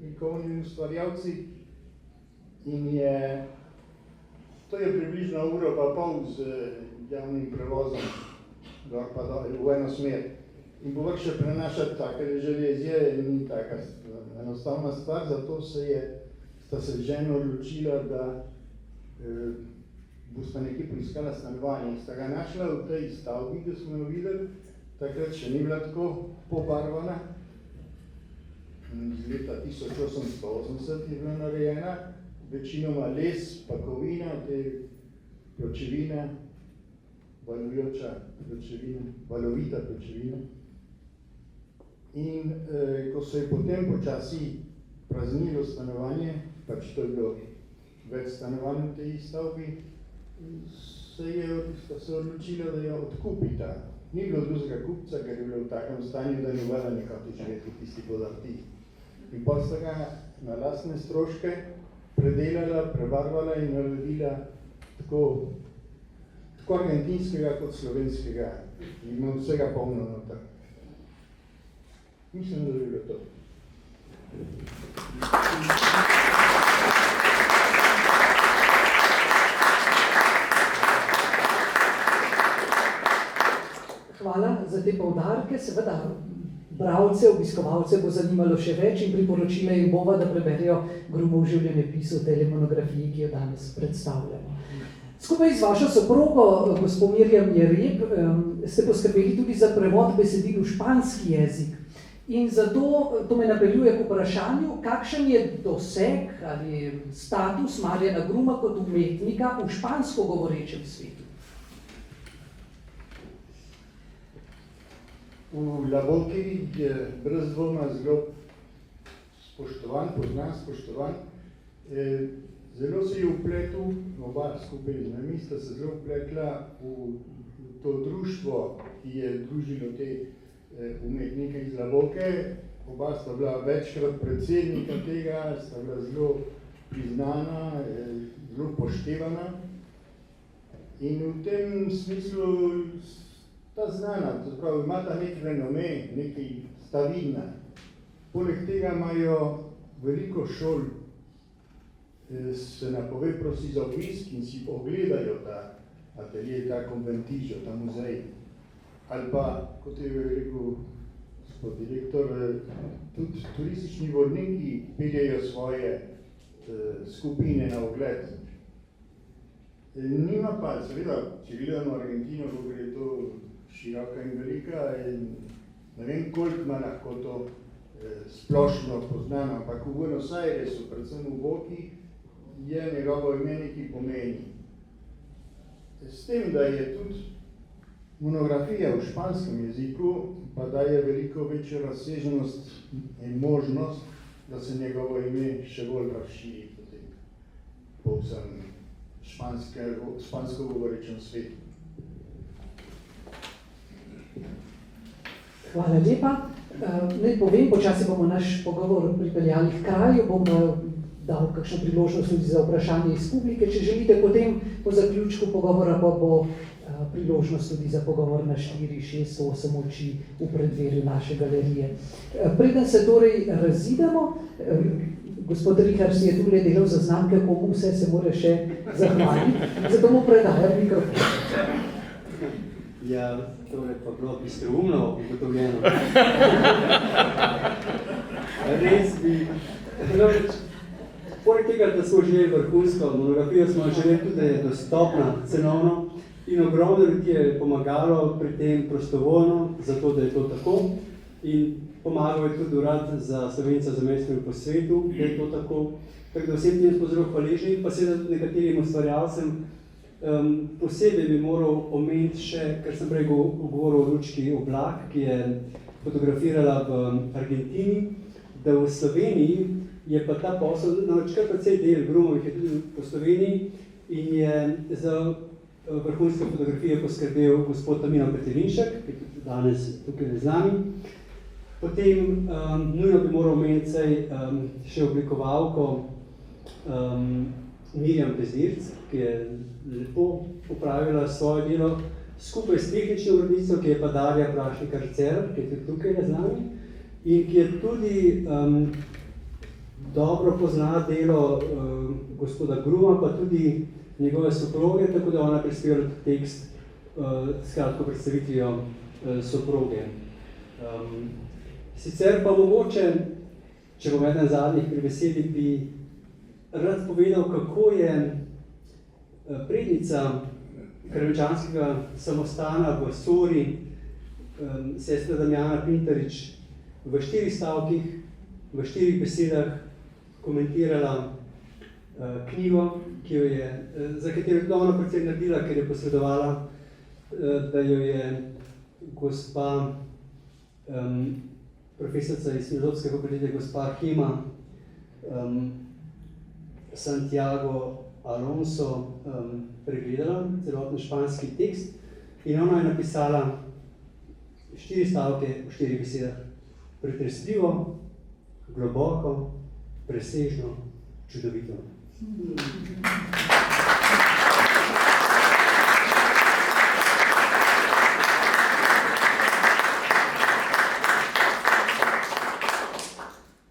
likovnimi ustvarjalci in to je približno uro pa pol z javnim prevozom gor pa dol, v eno smer. In povrh še prenašati take železje ni taka enostavna stvar, zato sta se žena odločila, da bosta nekje poiskala stanovanje in sta ga našla v tej stavbi, ki smo jo videli, takrat še ni bila tako pobarvana. Z leta 1880 je bila narejena, večinoma les, pakovina, te pločevine, valovita pločevina. In ko se je potem počasi praznilo stanovanje, pač to je bilo več stanovanj v tej stavbi, se je odločila, da jo odkupita. Ni bilo drugega kupca, ker je bilo v takem stanju, da ni vada nekako živeti v tisti podarti. In pa sta ga na lastne stroške predelala, prebarvala in naredila tako argentinskega kot slovenskega. In ima vsega polno noter. Mislim, da je bilo to. Hvala za te poudarke, seveda bralce, obiskovalce bo zanimalo še več in priporočila jim bova, da preberijo Grumov življenjepis v tej monografiji, ki jo danes predstavljamo. Skupaj z vašo soprogo, gospo Mirjam Jereb, ste poskrbeli tudi za prevod besedil v španski jezik. In zato to me napeljuje k vprašanju, kakšen je doseg ali status Marjana Gruma kot umetnika v špansko govorečem svetu. V Laboki je brez dvoma zelo spoštovan, poznan, spoštovan. Zelo se je vpletel, oba skupaj z nami sta se zelo vpletla v to društvo, ki je družilo te umetnike iz Laboke. Oba sta bila večkrat predsednika tega, sta bila zelo priznana, zelo poštevana. In v tem smislu ta znana, to pravi, imata nek renome, nekaj stavidna. Poleg tega imajo veliko šol, se napove prosi za obisk in si ogledajo ta atelje, ta konventižo, ta muzej. Ali pa, kot je rekel gospod direktor, tudi turistični vodniki peljejo svoje skupine na ogled. Nima pa, seveda, če gledamo Argentino, kako je to široka in velika, in ne vem, koliko ima lahko to splošno poznano, ampak v Buenos Airesu, predvsem v Boki, je njegovo ime nekaj pomeni. S tem, da je tudi monografija v španskem jeziku, pa daje veliko večjo razsežnost in možnost, da se njegovo ime še bolj razširi po vsem špansko govorečem svetu. Hvala lepa. Naj povem, počasi bomo naš pogovor pripeljali k kraju, bom dal kakšno priložnost tudi za vprašanje iz publike. Če želite, potem po zaključku pogovora pa bo priložnost tudi za pogovor na 4, 6, 8 oči v predverju naše galerije. Preden se torej razidemo, gospod Richard si je tukaj delal zaznamke, komu vse se mora še zahvaliti, zato mu predajam mikrofon. Ja, to je pa bilo bistroumno ugotovljeno. Res bi... Poleg tega, da smo želeli vrhunsko monografijo, smo želeli tudi, da je dostopna cenovno in ogromno ljudi je pomagalo pri tem prostovoljno, zato da je to tako. In pomagal je tudi urad za Slovenca za mesto po svetu, da je to tako. Tako da vsem tem smo zelo hvaležni, pa seveda nekaterim ustvarjalcem. Posebej bi moral omeniti še, ker sem prej govoril o Lučki Oblak, ki je fotografirala v Argentini, da v Sloveniji je pa ta posel, namreč kar precej del Grumovih je tudi po Sloveniji in je za vrhunske fotografije poskrbel gospod Tamino Petelinšek, ki je tudi danes tukaj z nami. Potem nujno bi moral omeniti še oblikovalko Mirjam Bezirc, ki je lepo upravila svoje delo skupaj s tehnično urednico, ki je pa Darja Prašnikar-Cerar, ki je tudi tukaj z nami in ki je tudi dobro pozna delo gospoda Gruma, pa tudi njegove soproge, tako da ona prispevala tekst s kratko predstavitvijo soproge. Sicer pa mogoče, če bom eden zadnjih pri besedi, bi rad povedal, kako je prednica kraljučanskega samostana v Sori, sestra Damjana Pintarič, v 4 stavkih, v 4 besedah komentirala knjigo, za katero je glavno predvsem naredila, ker je posredovala, da jo je gospa profesorica iz filozofske fakultete, gospa Hema Santiago Alonso pregledala, celoten španski tekst, in ona je napisala 4 stavke v 4 besedah. Pretresljivo, globoko, presežno, čudovito.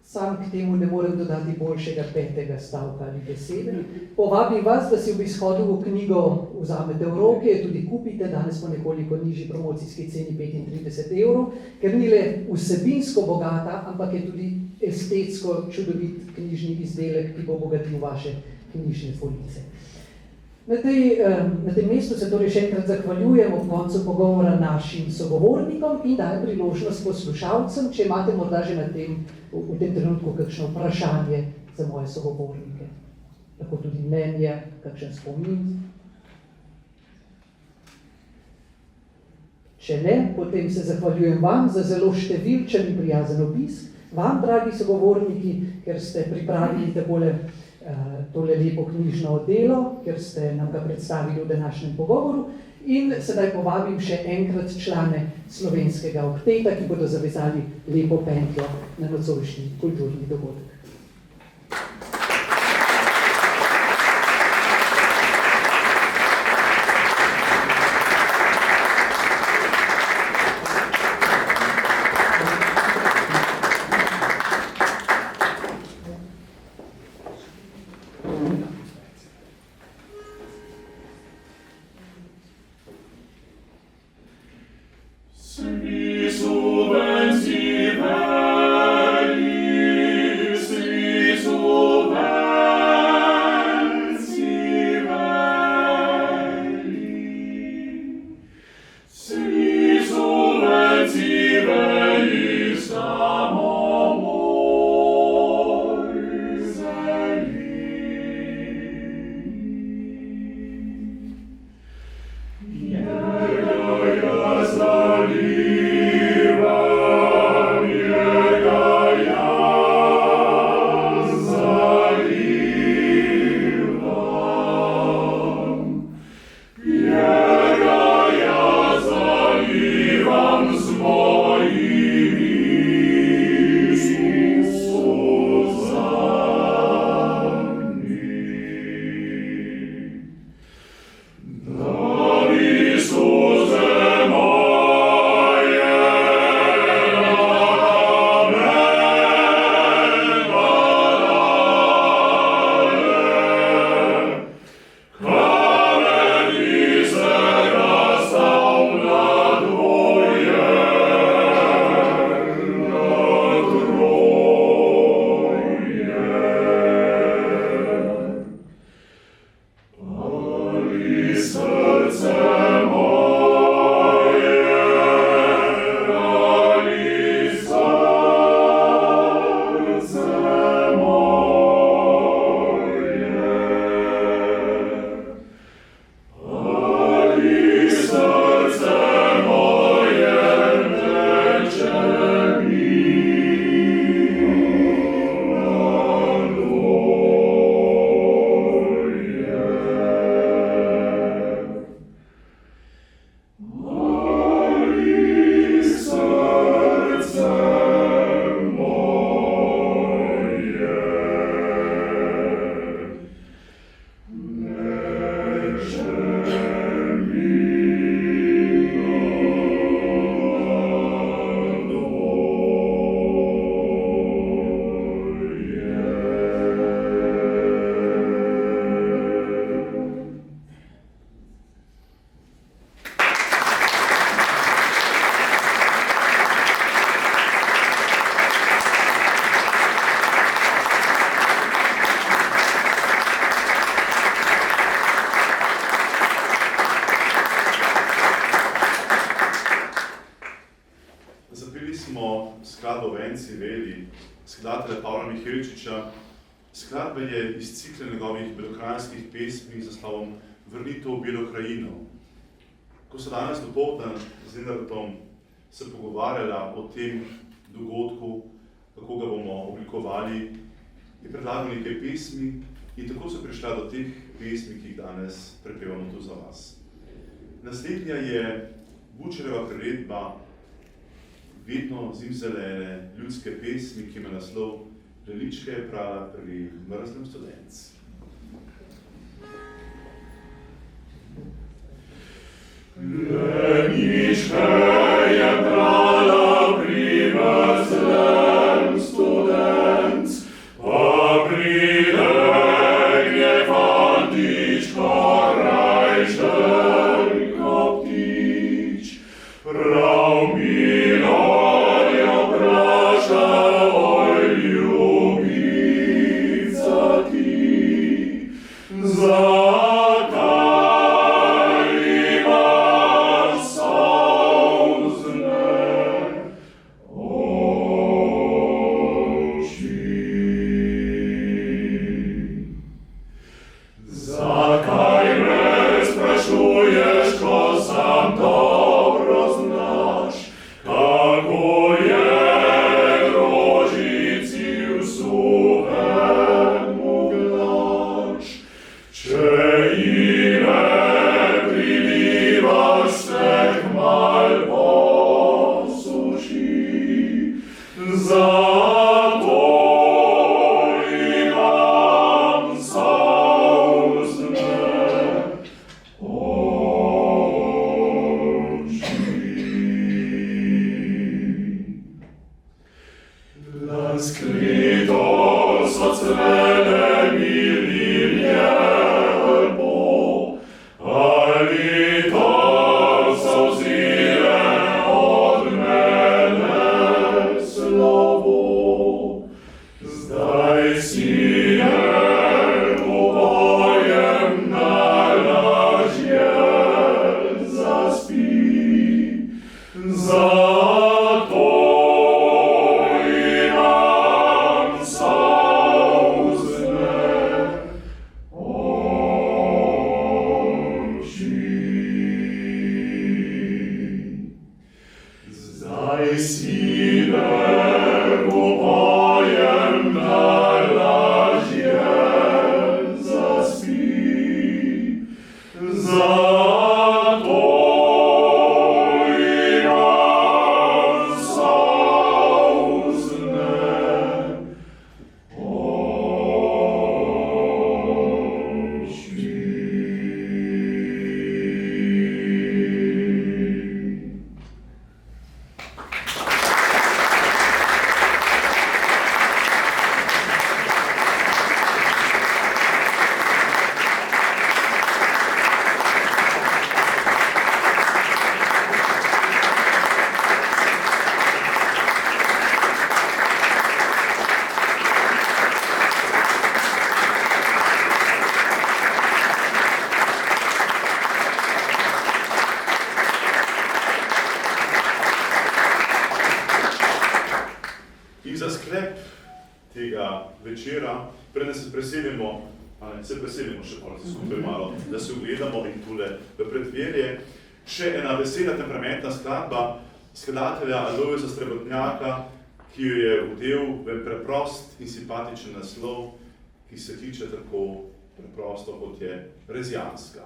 Sam k temu ne morem dodati boljšega 5. stavka ali besede. Povabim vas, da si ob izhodu v knjigo vzamete v roke, tudi kupite, danes po nekoliko nižji promocijski ceni 35 €, ker ni le vsebinsko bogata, ampak je tudi estetsko čudovit knjižni izdelek, ki bo obogatil vaše knjižne police. Na tem mestu se torej še enkrat zahvaljujem ob koncu pogovora našim sogovornikom in dajem priložnost poslušalcem, če imate morda že v tem trenutku kakšno vprašanje za moje sogovornike. Lahko tudi mnenje, kakšen spomin. Če ne, potem se zahvaljujem vam za zelo številčen in prijazen obisk, vam, dragi sogovorniki, ker ste pripravili tole lepo knjižno delo, ker ste nam ga predstavili v današnjem pogovoru, in sedaj povabim še enkrat člane slovenskega okteta, ki bodo zavezali lepo pentljo na nocojšnji kulturni dogodek. Si subvenzi veli, si Siveli, skladatelja Pavla Miheličiča. Skladba je iz cikla njegovih belokranjskih pesmi z naslovom Vrnitev v Belo krajino. Ko so danes dopoldan z Lenartom se pogovarjala o tem dogodku, kako ga bomo oblikovali, je predlagal nekaj pesmi in tako so prišla do teh pesmi, ki jih danes prepevamo tu za vas. Naslednja je Bučarjeva priredba Vedno zimzelene ljudske pesmi, ki ima naslov Leličke je prala pri mrzlem studencu. Leličke je prala pri mrzlem studencu, pa prilegne fantičko rajšen ko ptič. Prav milo jo praša, oj ljubica ti, zakaj imaš solzne oči? Zakaj me sprašuješ, ko sam dobro znaš, kako je rožici v suhem uglaš? Če ji ne prilivaš, se kmal posuši, zato imam solzne Lanskleto so cvele mi lilje bo, ali to so vzile od mene slovo. Zdaj si je popojem najlažje zaspi, zato imam solzne oči. Zdaj si ne popojem najlažje zaspi, zato imam solzne oči. In za sklep tega večera, preden se preselimo, še pa se skupaj malo, da se ugledamo in tule v predverje, še ena vesela temperamentna skladba skladatelja Alojza Srebotnjaka, ki jo je vdel v preprost in simpatičen naslov, ki se kliče tako preprosto, kot je Rezijanska.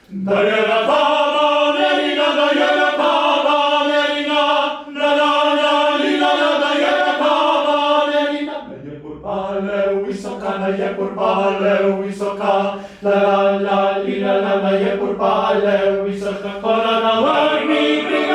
Da je na tama merina, da je na tama merina, na na na lila, da je na tama merina. Da je purbale visoka, la la lila, da je purbale visoka, kona na vrni briga.